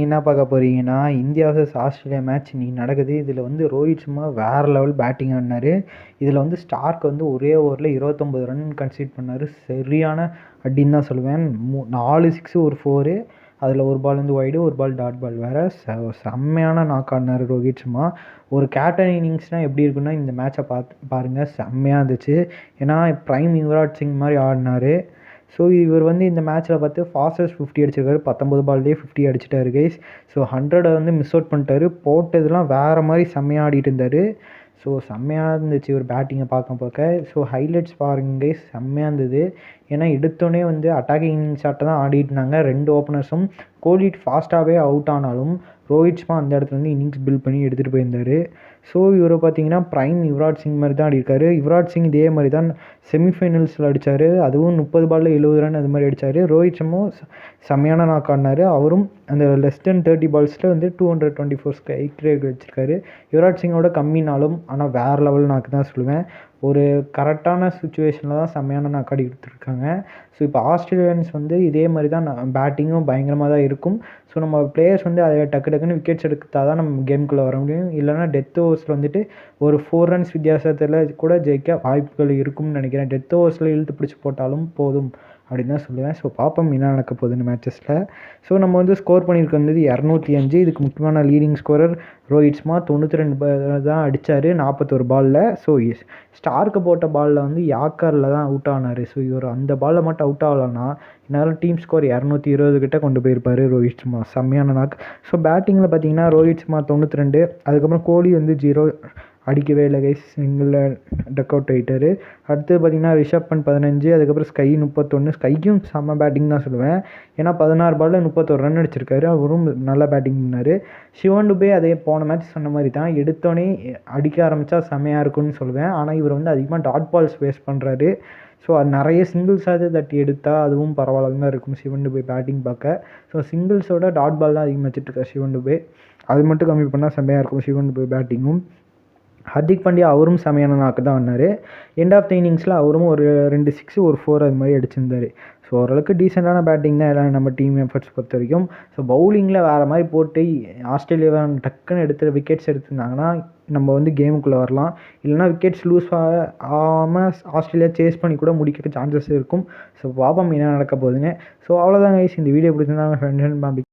என்ன பார்க்க போறீங்கன்னா, இந்தியா வர்சஸ் ஆஸ்திரேலியா மேட்ச் இன்னைக்கு நடக்குது. இதில வந்து ரோஹித் சர்மா வேற லெவல் பேட்டிங் ஆடுனாரு. இதில வந்து ஸ்டார்க் வந்து ஒரே ஓவர்ல 29 ரன் கன்சீட் பண்ணாரு. சரியான அடின்னு தான் சொல்லுவேன். 4 சிக்ஸு ஒரு 4. அதில ஒரு பால் வந்து வைடு, ஒரு பால் டாட் பால் வேற. செம்மையான நாக் ஆடுனாரு ரோஹித் சர்மா. ஒரு கேப்டன் இன்னிங்ஸ்னா எப்படி இருக்குன்னா, இந்த மேட்சை பாருங்க செம்மையா இருந்துச்சு. ஏன்னா பிரைம் யுவராஜ் சிங் மாரி ஆடினாரு. ஸோ இவர் வந்து இந்த மேட்ச்சில் பார்த்து ஃபாஸ்டஸ்ட் 50 அடிச்சிருக்காரு. 19 பால்லேயே 50 அடிச்சிட்டாரு கைஸ். ஸோ 100 வந்து மிஸ் அவுட் பண்ணிட்டாரு. போட்டதெல்லாம் வேறு மாதிரி செம்மையாக ஆடிட்டு இருந்தார். ஸோ செம்மையாக இருந்துச்சு ஒரு பேட்டிங்கை பார்க்க. ஸோ ஹைலைட்ஸ் பாருங்க கைஸ், செம்மையாக இருந்தது. ஏன்னா எடுத்தோடனே வந்து அட்டாக்கிங் இன்னிங்ஸ் ஆட்ட தான் ஆடிட்டு இருந்தாங்க. 2 ஓப்பனர்ஸும். கோலி ஃபாஸ்ட்டாகவே அவுட் ஆனாலும் ரோஹித் சர்மா அந்த இடத்துல வந்து இன்னிங்ஸ் பில்ட் பண்ணி எடுத்துகிட்டு போயிருந்தார். ஸோ இவர் பார்த்தீங்கன்னா பிரைம் யுவராஜ் சிங் மாதிரி தான் ஆடிருக்காரு. யுவராஜ் சிங் இதே மாதிரி தான் செமிஃபைனல்ஸில் அடித்தார். அதுவும் 30 பாலில் 70 ரன் அது மாதிரி அடித்தார். ரோஹித் சர்மாவும் செம்மையான நாக் ஆடினார். அவரும் அந்த லெஸ் தென் 30 பால்ஸில் வந்து 224 ஸ்ட்ரைக் ரேட் வச்சுருக்காரு. யுவராஜ் சிங்கோட கம்மினாலும் ஆனால் வேறு லெவல் நாக்கு தான் சொல்லுவேன். ஒரு கரெக்டான சுச்சுவேஷனில் தான் செம்மையான நாக் ஆடி கொடுத்துருக்காங்க. ஸோ இப்போ ஆஸ்திரேலியன்ஸ் வந்து இதே மாதிரி தான் பேட்டிங்கும் பயங்கரமாக தான் இருக்கும். ஸோ நம்ம பிளேயர்ஸ் வந்து அதை டக்குன்னு விக்கெட்ஸ் எடுத்தால் தான் நம்ம கேமுக்குள்ளே வர முடியும். இல்லைனா டெத் ஓவர்ஸில் வந்துட்டு ஒரு 4 ரன்ஸ் வித்தியாசத்தில் கூட ஜெயிக்க வாய்ப்புகள் இருக்கும்னு நினைக்கிறேன். டெத் ஓவர்ஸில் இழுத்து பிடிச்சி போட்டாலும் போதும் அப்படின்னு தான் சொல்லுவேன். ஸோ பார்ப்போம் என்ன நடக்க போகுது இந்த மேட்சஸில். ஸோ நம்ம வந்து ஸ்கோர் பண்ணியிருக்க வந்து 205. இதுக்கு முக்கியமான லீடிங் ஸ்கோரர் ரோஹித் சர்மா 92 தான் அடித்தார் 41 பாலில். ஸோ ஸ்டார்க்கு போட்ட பாலில் வந்து யாக்கரில் தான் அவுட் ஆனார். ஸோ இவர் அந்த பாலில் மட்டும் அவுட் ஆகலைன்னா இதனால் டீம் ஸ்கோர் 220 கிட்ட கொண்டு போயிருப்பார் ரோஹித் சர்மா. செம்மையான நாக். ஸோ பேட்டிங்கில் பார்த்தீங்கன்னா ரோஹித் சர்மா 92. அதுக்கப்புறம் கோலி வந்து 0 அடிக்கவே இல்லை கைஸ். சிங்கிளில் டக் அவுட் ஆகிட்டார். அடுத்து பார்த்தீங்கன்னா ரிஷப் பண்ட் 15. அதுக்கப்புறம் ஸ்கை 31. ஸ்கைக்கும் செம்ம பேட்டிங் தான் சொல்லுவேன். ஏன்னா 16 பாலில் 31 ரன் அடிச்சிருக்காரு. அவரும் நல்ல பேட்டிங் பண்ணார். சிவன் டுபே அதே போன மேட்ச் சொன்ன மாதிரி தான், எடுத்தோடனே அடிக்க ஆரம்பித்தா செம்மையாக இருக்கும்னு சொல்லுவேன். ஆனால் இவர் வந்து அதிகமாக டாட் பால்ஸ் வேஸ்ட் பண்ணுறாரு. ஸோ அது நிறைய சிங்கிள்ஸாவது தட்டி எடுத்தால் அதுவும் பரவாயில்ல தான் இருக்கும் சிவன் டுபே பேட்டிங் பார்க்க. ஸோ சிங்கிள்ஸோட டாட் பால் தான் அதிகமாக வச்சுட்ருக்காரு சிவன் டுபே. அது மட்டும் கம்மி பண்ணால் செம்மையாக இருக்கும் சிவன் டுபே பேட்டிங்கும். ஹர்திக் பாண்டியா அவரும் செமையான நாக்கு தான் ஆனார். எண்ட் ஆஃப் த இன்னிங்ஸில் அவரும் ஒரு 2 சிக்ஸு ஒரு 4 அது மாதிரி அடிச்சிருந்தார். ஸோ ஓரளவுக்கு டீசெண்டான பேட்டிங் தான் எல்லாம் நம்ம டீம் எஃபர்ட்ஸ் பொறுத்த வரைக்கும். ஸோ பவுலிங்கில் வேறு மாதிரி போட்டு ஆஸ்திரேலியாவை டக்குன்னு எடுத்து விக்கெட்ஸ் எடுத்துருந்தாங்கன்னா நம்ம வந்து கேமுக்குள்ளே வரலாம். இல்லைனா விக்கெட்ஸ் லூஸ் ஆகாமல் ஆஸ்திரேலியா சேஸ் பண்ணி கூட முடிக்க சான்சஸ் இருக்கும். ஸோ பாப்போம் என்ன நடக்க போகுதுங்க. ஸோ அவ்வளோதான் கைஸ், இந்த வீடியோ பிடிச்சிருந்தாங்க ஃப்ரெண்ட்ஸ் அண்ட்